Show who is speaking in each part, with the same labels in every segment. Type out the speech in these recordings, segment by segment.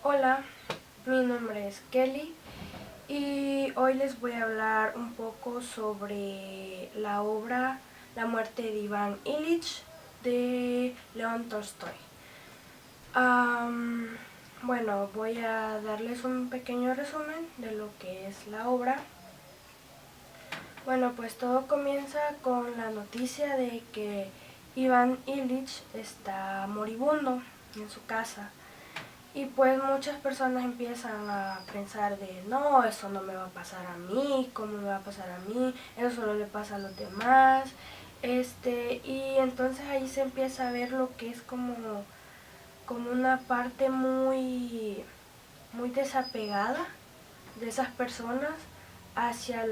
Speaker 1: Hola, mi nombre es Kelly y hoy les voy a hablar un poco sobre la obra La muerte de Iván Ilich de León Tolstoy. Bueno, voy a darles un pequeño resumen de lo que es la obra. Bueno, pues todo comienza con la noticia de que Iván Ilich está moribundo en su casa. Y pues muchas personas empiezan a pensar de, no, eso no me va a pasar a mí, ¿cómo me va a pasar a mí? Eso solo le pasa a los demás. Y entonces ahí se empieza a ver lo que es como una parte muy desapegada de esas personas hacia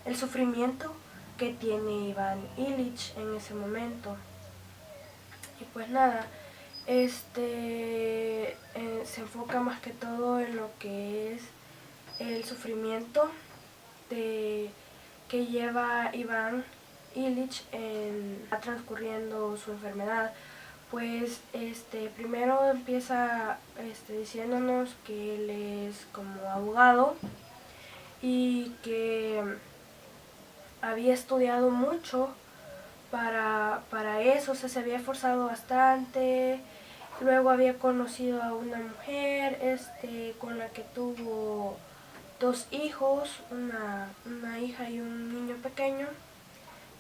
Speaker 1: el sufrimiento que tiene Iván Ilich en ese momento. Y pues nada, se enfoca más que todo en lo que es el sufrimiento de, que lleva Iván Ilich transcurriendo su enfermedad. Pues primero empieza diciéndonos que él es como abogado y que había estudiado mucho para eso, o sea, se había esforzado bastante. Luego había conocido a una mujer con la que tuvo dos hijos, una hija y un niño pequeño.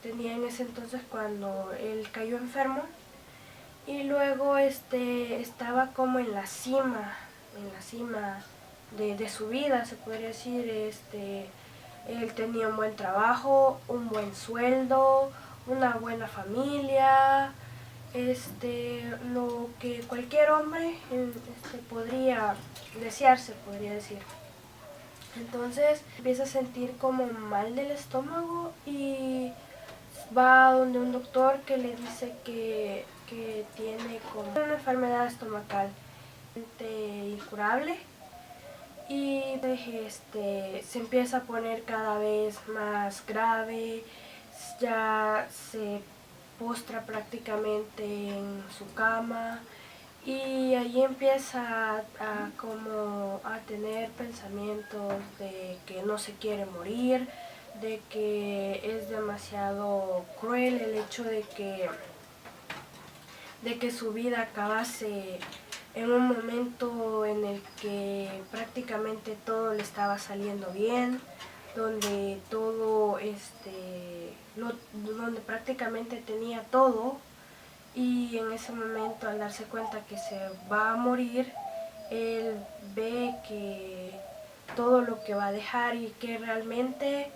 Speaker 1: Tenía en ese entonces cuando él cayó enfermo. Y luego estaba como en la cima de su vida, se podría decir. Él tenía un buen trabajo, un buen sueldo, una buena familia, lo que cualquier hombre podría desearse, podría decir. Entonces empieza a sentir como mal del estómago y va donde un doctor que le dice que tiene como una enfermedad estomacal incurable. Y se empieza a poner cada vez más grave, ya se postra prácticamente en su cama y allí empieza como a tener pensamientos de que no se quiere morir, de que es demasiado cruel el hecho de que su vida acabase en un momento en el que prácticamente todo le estaba saliendo bien, donde donde prácticamente tenía todo, y en ese momento, al darse cuenta que se va a morir, él ve que todo lo que va a dejar y que realmente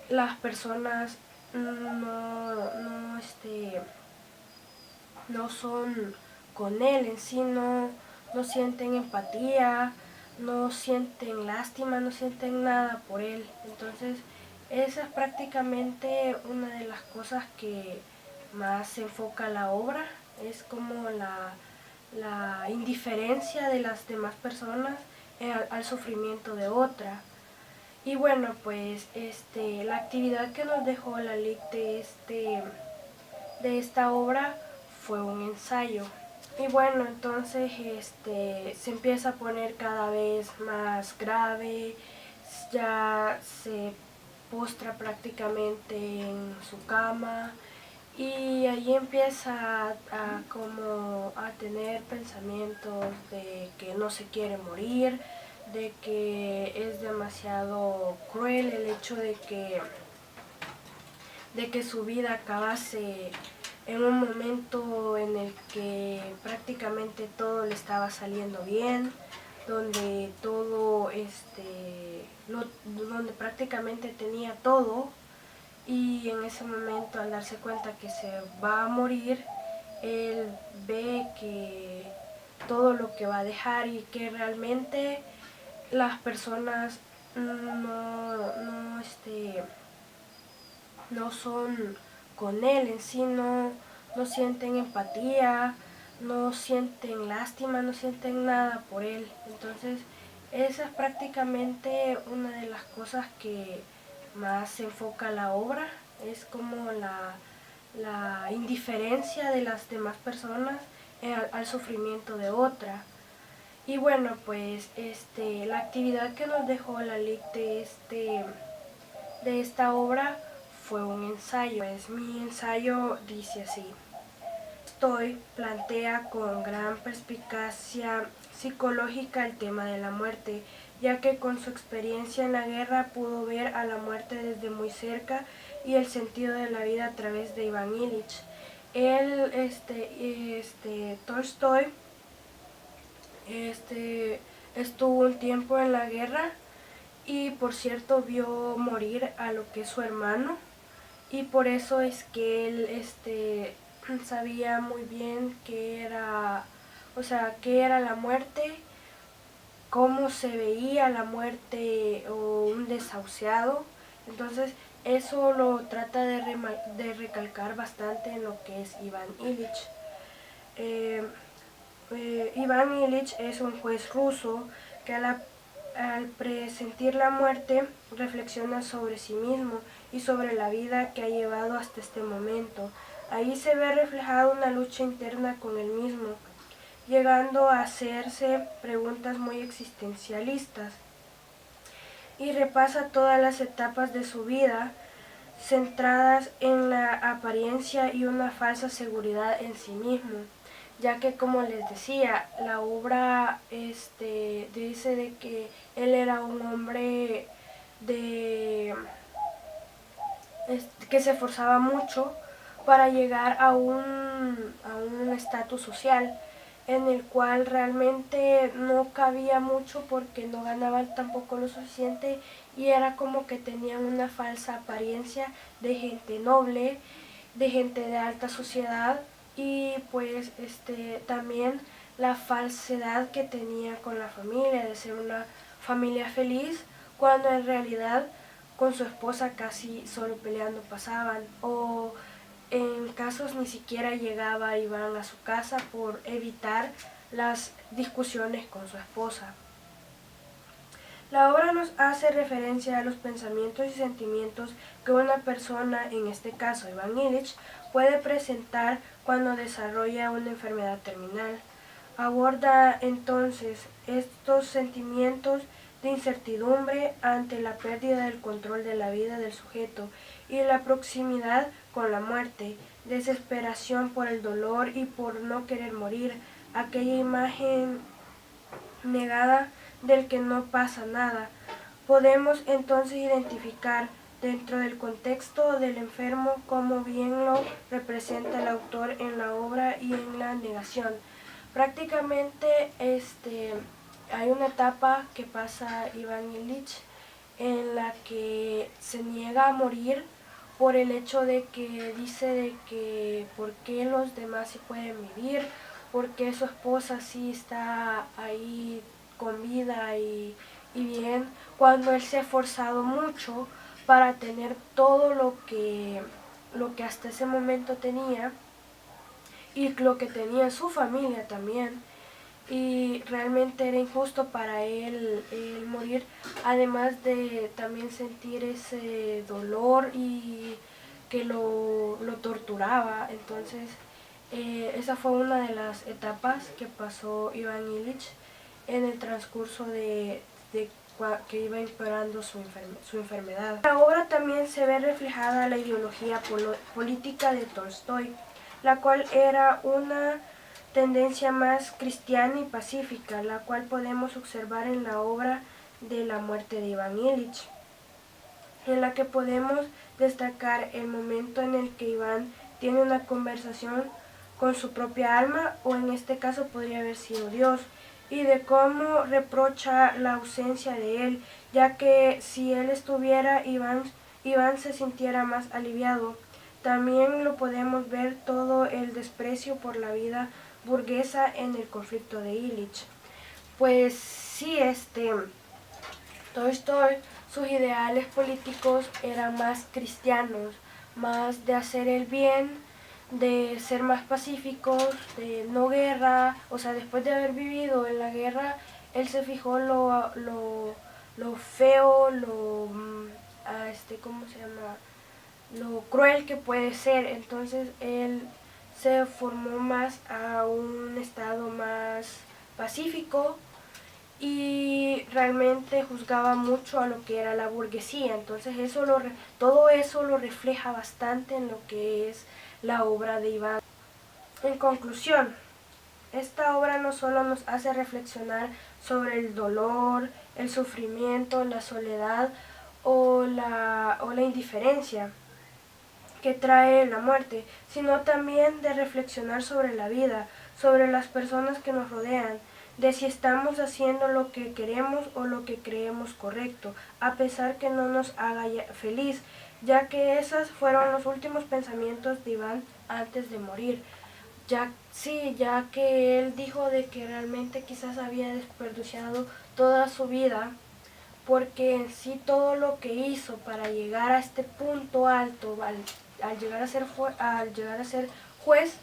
Speaker 1: las personas no son con él en sí, no sienten empatía, no sienten lástima, no sienten nada por él. Entonces esa es prácticamente una de las cosas que más se enfoca la obra, es como la indiferencia de las demás personas al sufrimiento de otra. Y bueno, pues la actividad que nos dejó la LIC de esta obra fue un ensayo. Y bueno, entonces se empieza a poner cada vez más grave, ya se postra prácticamente en su cama y allí empieza como a tener pensamientos de que no se quiere morir, de que es demasiado cruel el hecho de que su vida acabase en un momento en el que prácticamente todo le estaba saliendo bien, donde donde prácticamente tenía todo, y en ese momento, al darse cuenta que se va a morir, él ve que todo lo que va a dejar y que realmente las personas no son con él en sí, no sienten empatía, no sienten lástima, no sienten nada por él. Entonces esa es prácticamente una de las cosas que más se enfoca la obra, es como la indiferencia de las demás personas al sufrimiento de otra. Y bueno, pues la actividad que nos dejó la LIC de esta obra fue un ensayo. Pues mi ensayo dice así: Tolstoy plantea con gran perspicacia psicológica el tema de la muerte, ya que con su experiencia en la guerra pudo ver a la muerte desde muy cerca y el sentido de la vida a través de Iván Ilich. Tolstoy estuvo un tiempo en la guerra y por cierto vio morir a lo que es su hermano, y por eso es que él sabía muy bien qué era, o sea, qué era la muerte, cómo se veía la muerte o un desahuciado. Entonces eso lo trata de recalcar bastante en lo que es Iván Ilich. Eh, Iván Ilich es un juez ruso que al presentir la muerte reflexiona sobre sí mismo y sobre la vida que ha llevado hasta este momento. Ahí se ve reflejada una lucha interna con él mismo, llegando a hacerse preguntas muy existencialistas, y repasa todas las etapas de su vida centradas en la apariencia y una falsa seguridad en sí mismo, ya que, como les decía, la obra dice de que él era un hombre de que se esforzaba mucho para llegar a un estatus social en el cual realmente no cabía mucho porque no ganaban tampoco lo suficiente, y era como que tenían una falsa apariencia de gente noble, de gente de alta sociedad, y pues también la falsedad que tenía con la familia, de ser una familia feliz, cuando en realidad con su esposa casi solo peleando pasaban, o en casos ni siquiera llegaba Iván a su casa por evitar las discusiones con su esposa. La obra nos hace referencia a los pensamientos y sentimientos que una persona, en este caso Iván Ilich, puede presentar cuando desarrolla una enfermedad terminal. Aborda entonces estos sentimientos de incertidumbre ante la pérdida del control de la vida del sujeto y la proximidad con la muerte, desesperación por el dolor y por no querer morir, aquella imagen negada del que no pasa nada. Podemos entonces identificar dentro del contexto del enfermo cómo bien lo representa el autor en la obra y en la negación. Prácticamente hay una etapa que pasa Iván Ilich en la que se niega a morir por el hecho de que dice de que por qué los demás sí pueden vivir, por qué su esposa sí está ahí con vida y bien, cuando él se ha esforzado mucho para tener todo lo que hasta ese momento tenía y lo que tenía su familia también. Y realmente era injusto para él morir, además de también sentir ese dolor y que lo torturaba. Entonces esa fue una de las etapas que pasó Iván Ilich en el transcurso de que iba empeorando su enfermedad. En la obra también se ve reflejada la ideología política de Tolstoy, la cual era una tendencia más cristiana y pacífica, la cual podemos observar en la obra de La muerte de Iván Ilich, en la que podemos destacar el momento en el que Iván tiene una conversación con su propia alma, o en este caso podría haber sido Dios, y de cómo reprocha la ausencia de él, ya que si él estuviera, Iván se sintiera más aliviado. También lo podemos ver todo el desprecio por la vida burguesa en el conflicto de Ilich. Pues sí, Tolstoy, sus ideales políticos eran más cristianos, más de hacer el bien, de ser más pacíficos, de no guerra. O sea, después de haber vivido en la guerra, él se fijó lo feo, ¿cómo se llama? Lo cruel que puede ser. Entonces él se formó más a un estado más pacífico, y realmente juzgaba mucho a lo que era la burguesía. Entonces todo eso lo refleja bastante en lo que es la obra de Iván. En conclusión, esta obra no solo nos hace reflexionar sobre el dolor, el sufrimiento, la soledad o la indiferencia que trae la muerte, sino también de reflexionar sobre la vida, sobre las personas que nos rodean, de si estamos haciendo lo que queremos o lo que creemos correcto, a pesar que no nos haga feliz, ya que esos fueron los últimos pensamientos de Iván antes de morir. Ya que él dijo de que realmente quizás había desperdiciado toda su vida, porque en sí todo lo que hizo para llegar a este punto alto, al llegar a ser juez,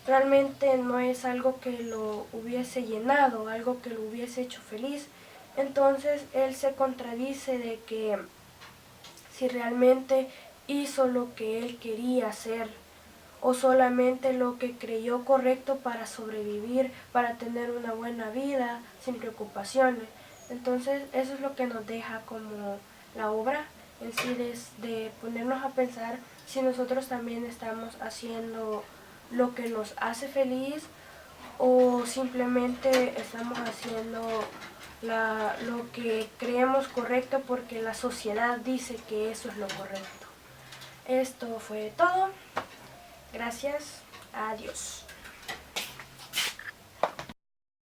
Speaker 1: realmente no es algo que lo hubiese llenado, algo que lo hubiese hecho feliz. Entonces él se contradice de que si realmente hizo lo que él quería hacer o solamente lo que creyó correcto para sobrevivir, para tener una buena vida sin preocupaciones. Entonces eso es lo que nos deja como la obra en sí, de ponernos a pensar si nosotros también estamos haciendo lo que nos hace feliz o simplemente estamos haciendo lo que creemos correcto porque la sociedad dice que eso es lo correcto. Esto fue todo. Gracias. Adiós.